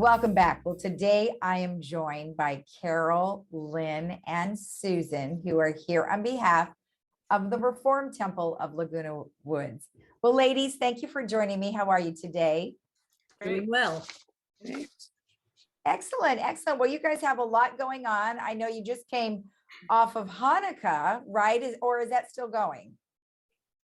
Welcome back. Well, today I am joined by Carol, Lynn, and Susan, who are here on behalf of the Reformed Temple of Laguna Woods. Well, ladies, thank you for joining me. How are you today? Doing well. Excellent, excellent. Well, you guys have a lot going on. I know you just came off of Hanukkah, right? Or is that still going?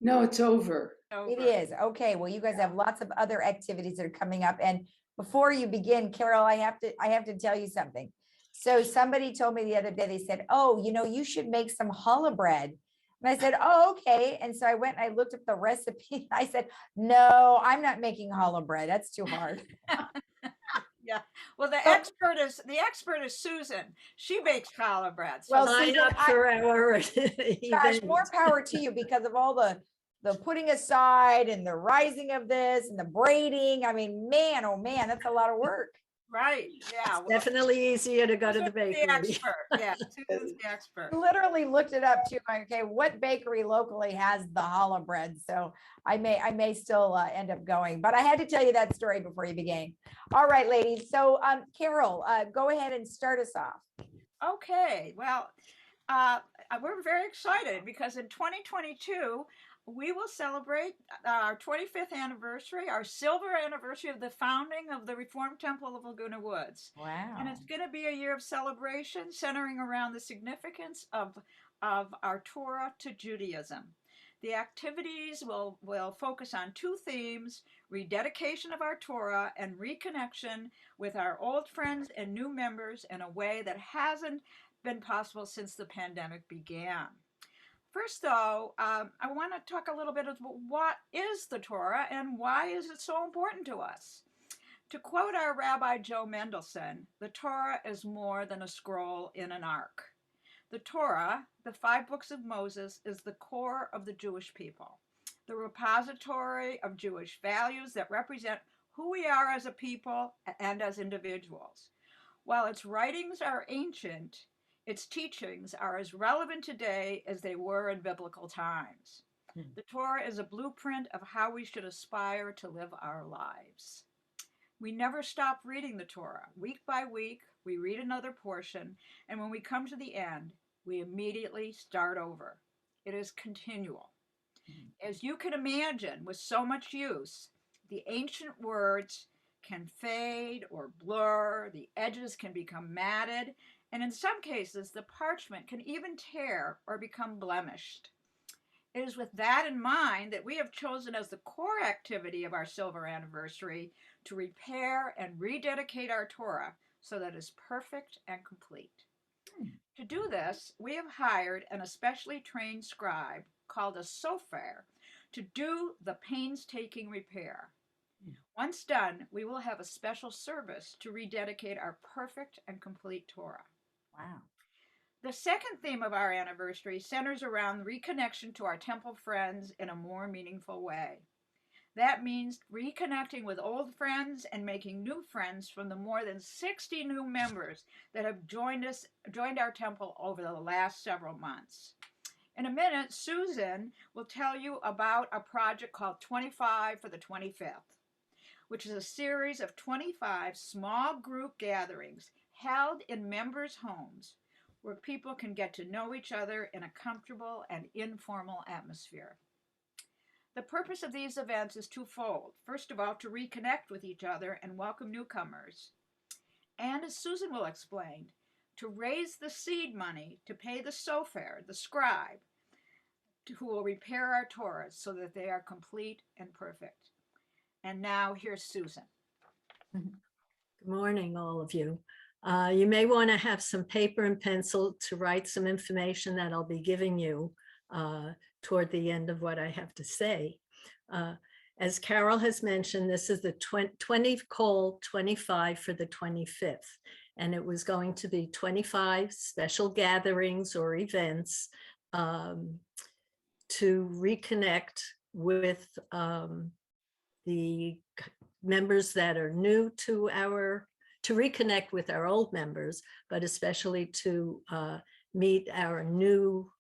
No, it's over. It is. Okay. Well, you guys have lots of other activities that are coming up. And before you begin, Carol, I have to tell you something. So somebody told me the other day, they said, oh, you should make some challah bread. And I said, oh, okay. And so I went and I looked up the recipe. I said, no, I'm not making challah bread. That's too hard. Yeah. Well, the expert is Susan. She bakes challah bread. So Well, Sign Susan, up for our gosh, event. more power to you because of all the putting aside and the rising of this and the braiding. I mean, man, oh man, that's a lot of work. right. Yeah. It's definitely easier to go to the bakery. The expert. Yeah. Susan's the expert. Literally looked it up too. Okay, what bakery locally has the challah bread? So I may still end up going, but I had to tell you that story before you began. All right, ladies. So Carol, go ahead and start us off. Okay. Well, we're very excited because in 2022, we will celebrate our 25th anniversary, our silver anniversary of the founding of the Reformed Temple of Laguna Woods. Wow. And it's going to be a year of celebration centering around the significance of our Torah to Judaism. The activities will focus on two themes: rededication of our Torah and reconnection with our old friends and new members in a way that hasn't been possible since the pandemic began. First, though, I want to talk a little bit about what is the Torah and why is it so important to us. To quote our Rabbi Joe Mendelson, the Torah is more than a scroll in an ark. The Torah, the 5 books of Moses, is the core of the Jewish people, the repository of Jewish values that represent who we are as a people and as individuals. While its writings are ancient, its teachings are as relevant today as they were in biblical times. The Torah is a blueprint of how we should aspire to live our lives. We never stop reading the Torah. Week by week, we read another portion, and when we come to the end, we immediately start over. It is continual. As you can imagine, with so much use, the ancient words can fade or blur, the edges can become matted, and in some cases, the parchment can even tear or become blemished. It is with that in mind that we have chosen as the core activity of our silver anniversary to repair and rededicate our Torah so that it is perfect and complete. To do this, we have hired an especially trained scribe called a sofer to do the painstaking repair. Once done, we will have a special service to rededicate our perfect and complete Torah. Wow. The second theme of our anniversary centers around reconnection to our temple friends in a more meaningful way. That means reconnecting with old friends and making new friends from the more than 60 new members that have joined our temple over the last several months. In a minute, Susan will tell you about a project called 25 for the 25th, which is a series of 25 small group gatherings held in members' homes where people can get to know each other in a comfortable and informal atmosphere. The purpose of these events is twofold. First of all, to reconnect with each other and welcome newcomers. And as Susan will explain, to raise the seed money to pay the sofer, the scribe, who will repair our Torahs so that they are complete and perfect. And now here's Susan. Good morning, all of you. You may want to have some paper and pencil to write some information that I'll be giving you toward the end of what I have to say. As Carol has mentioned, this is the 25 for the 25th, and it was going to be 25 special gatherings or events to reconnect with the members that are new to reconnect with our old members, but especially to meet our new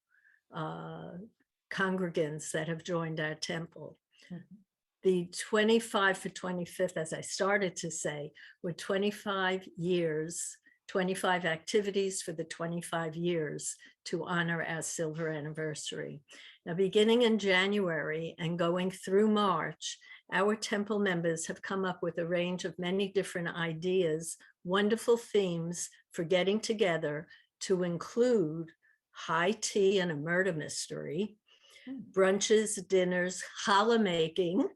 congregants that have joined our temple. the 25 for 25th, as I started to say, were 25 years, 25 activities for the 25 years to honor our silver anniversary. Now, beginning in January and going through March, our temple members have come up with a range of many different ideas, wonderful themes for getting together, to include high tea and a murder mystery, brunches, dinners, challah making.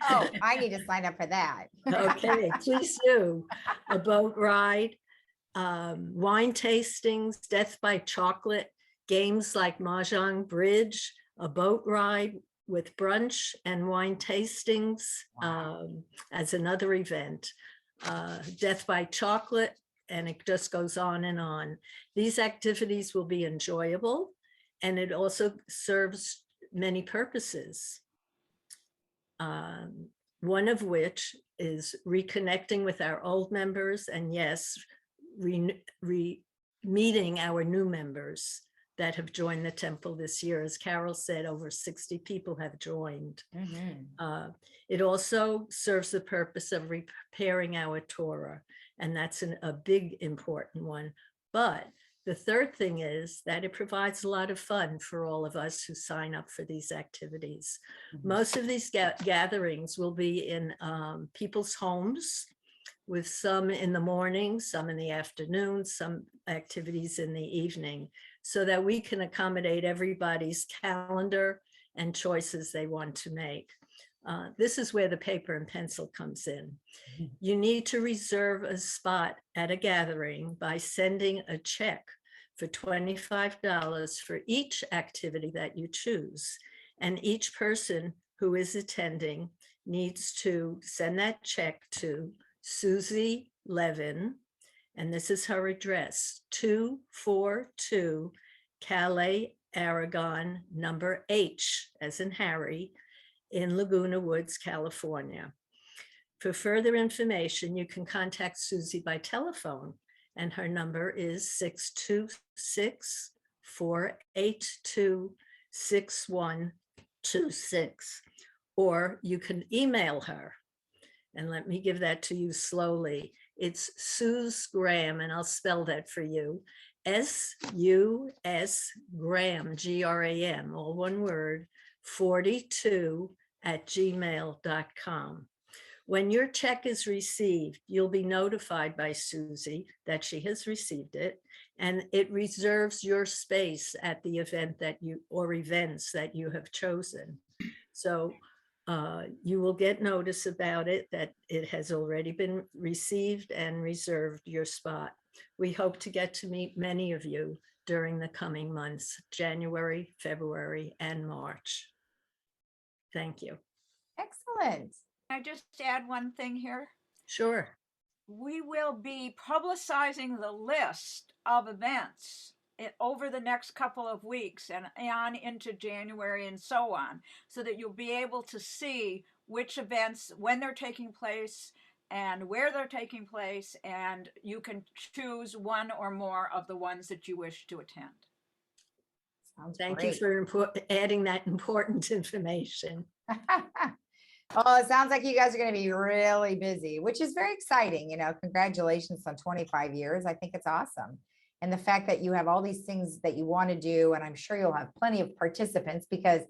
Oh, I need to sign up for that. Okay, please do. A boat ride, wine tastings, death by chocolate, games like mahjong, bridge, a boat ride with brunch and wine tastings as another event, death by chocolate, and it just goes on and on. These activities will be enjoyable, and it also serves many purposes. One of which is reconnecting with our old members, and yes, meeting our new members that have joined the temple this year. As Carol said, over 60 people have joined. It also serves the purpose of repairing our Torah, and that's a big important one. But the third thing is that it provides a lot of fun for all of us who sign up for these activities. Most of these gatherings will be in people's homes, with some in the morning, some in the afternoon, some activities in the evening, so that we can accommodate everybody's calendar and choices they want to make. This is where the paper and pencil comes in. You need to reserve a spot at a gathering by sending a check for $25 for each activity that you choose. And each person who is attending needs to send that check to Susie Levin, and this is her address, 242 Calais, Aragon, number H, as in Harry, in Laguna Woods, California. For further information, you can contact Susie by telephone, and her number is 626-482-6126, or you can email her. And let me give that to you slowly. It's Suze Graham, and I'll spell that for you. S-U-S Graham, G-R-A-M, all one word, 42@gmail.com. When your check is received, you'll be notified by Susie that she has received it, and it reserves your space at the event or events that you have chosen. So you will get notice about it, that it has already been received and reserved your spot. We hope to get to meet many of you during the coming months, January, February, and March. Thank you. Excellent. Can I just add one thing here? Sure. We will be publicizing the list of events over the next couple of weeks and on into January and so on, so that you'll be able to see which events, when they're taking place and where they're taking place, and you can choose one or more of the ones that you wish to attend. Sounds Thank great. you for adding that important information. Oh, it sounds like you guys are going to be really busy, which is very exciting. You know, congratulations on 25 years. I think it's awesome. And the fact that you have all these things that you want to do, and I'm sure you'll have plenty of participants, because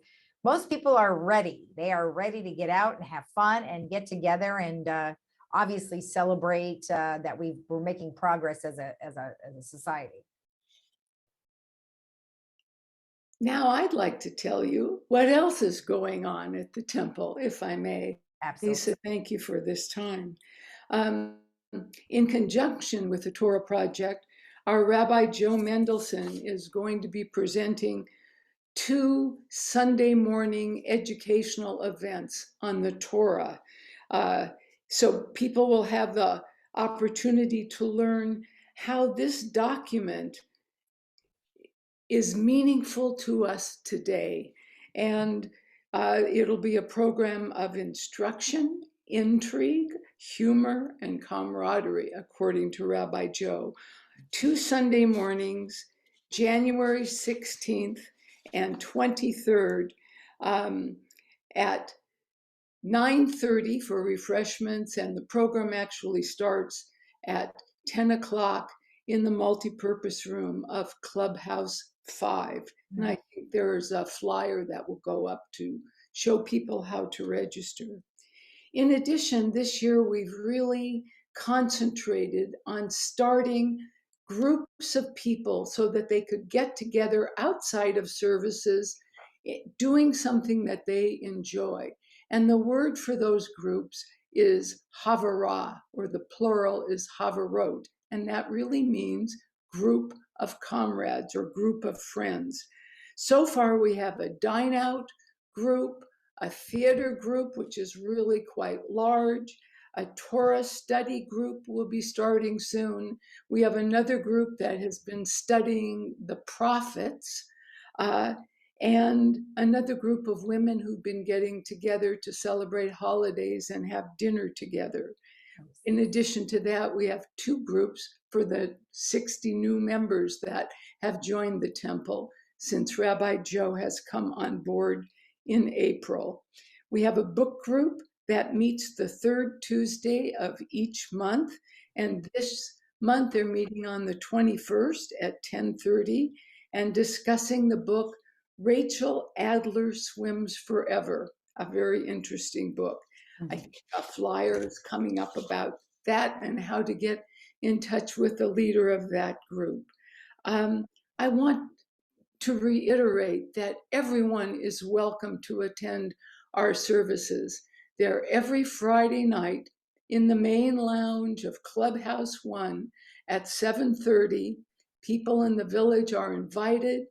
most people are ready. They are ready to get out and have fun and get together and obviously celebrate that we're making progress as a society. Now I'd like to tell you what else is going on at the temple, if I may. Absolutely. Lisa, thank you for this time. In conjunction with the Torah Project, our Rabbi Joe Mendelson is going to be presenting 2 Sunday morning educational events on the Torah. So people will have the opportunity to learn how this document is meaningful to us today. And it'll be a program of instruction, intrigue, humor, and camaraderie, according to Rabbi Joe. 2 Sunday mornings, January 16th and 23rd at 9:30 for refreshments, and the program actually starts at 10 o'clock in the multipurpose room of Clubhouse 5. And I think there's a flyer that will go up to show people how to register. In addition, this year we've really concentrated on starting groups of people so that they could get together outside of services, doing something that they enjoy. And the word for those groups is havara, or the plural is havarot. And that really means group of comrades or group of friends. So far, we have a dine out group, a theater group, which is really quite large. A Torah study group will be starting soon. We have another group that has been studying the prophets, and another group of women who've been getting together to celebrate holidays and have dinner together. In addition to that, we have 2 groups for the 60 new members that have joined the temple since Rabbi Joe has come on board in April. We have a book group that meets the 3rd Tuesday of each month. And this month they're meeting on the 21st at 10:30 and discussing the book, Rachel Adler Swims Forever, a very interesting book. I think a flyer is coming up about that and how to get in touch with the leader of that group. I want to reiterate that everyone is welcome to attend our services. They're every Friday night in the main lounge of Clubhouse 1 at 7:30. People in the village are invited.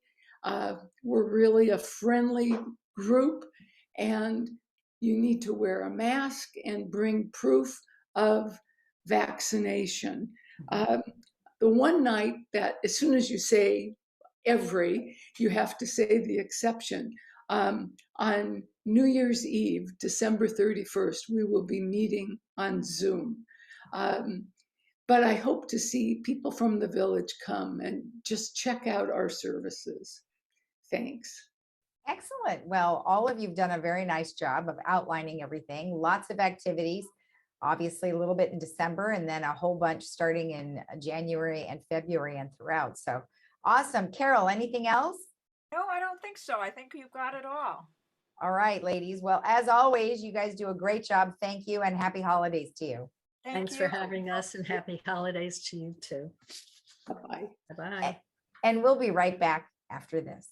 We're really a friendly group, and you need to wear a mask and bring proof of vaccination. The one night that, as soon as you say every, you have to say the exception. On New Year's Eve, December 31st, we will be meeting on Zoom. But I hope to see people from the village come and just check out our services. Thanks. Excellent. Well, all of you've done a very nice job of outlining everything. Lots of activities, obviously a little bit in December, and then a whole bunch starting in January and February and throughout. So awesome. Carol, anything else? No, I don't think so. I think you've got it all. All right, ladies. Well, as always, you guys do a great job. Thank you and happy holidays to you. Thanks for having us, and happy holidays to you too. Bye-bye. Bye-bye. And we'll be right back after this.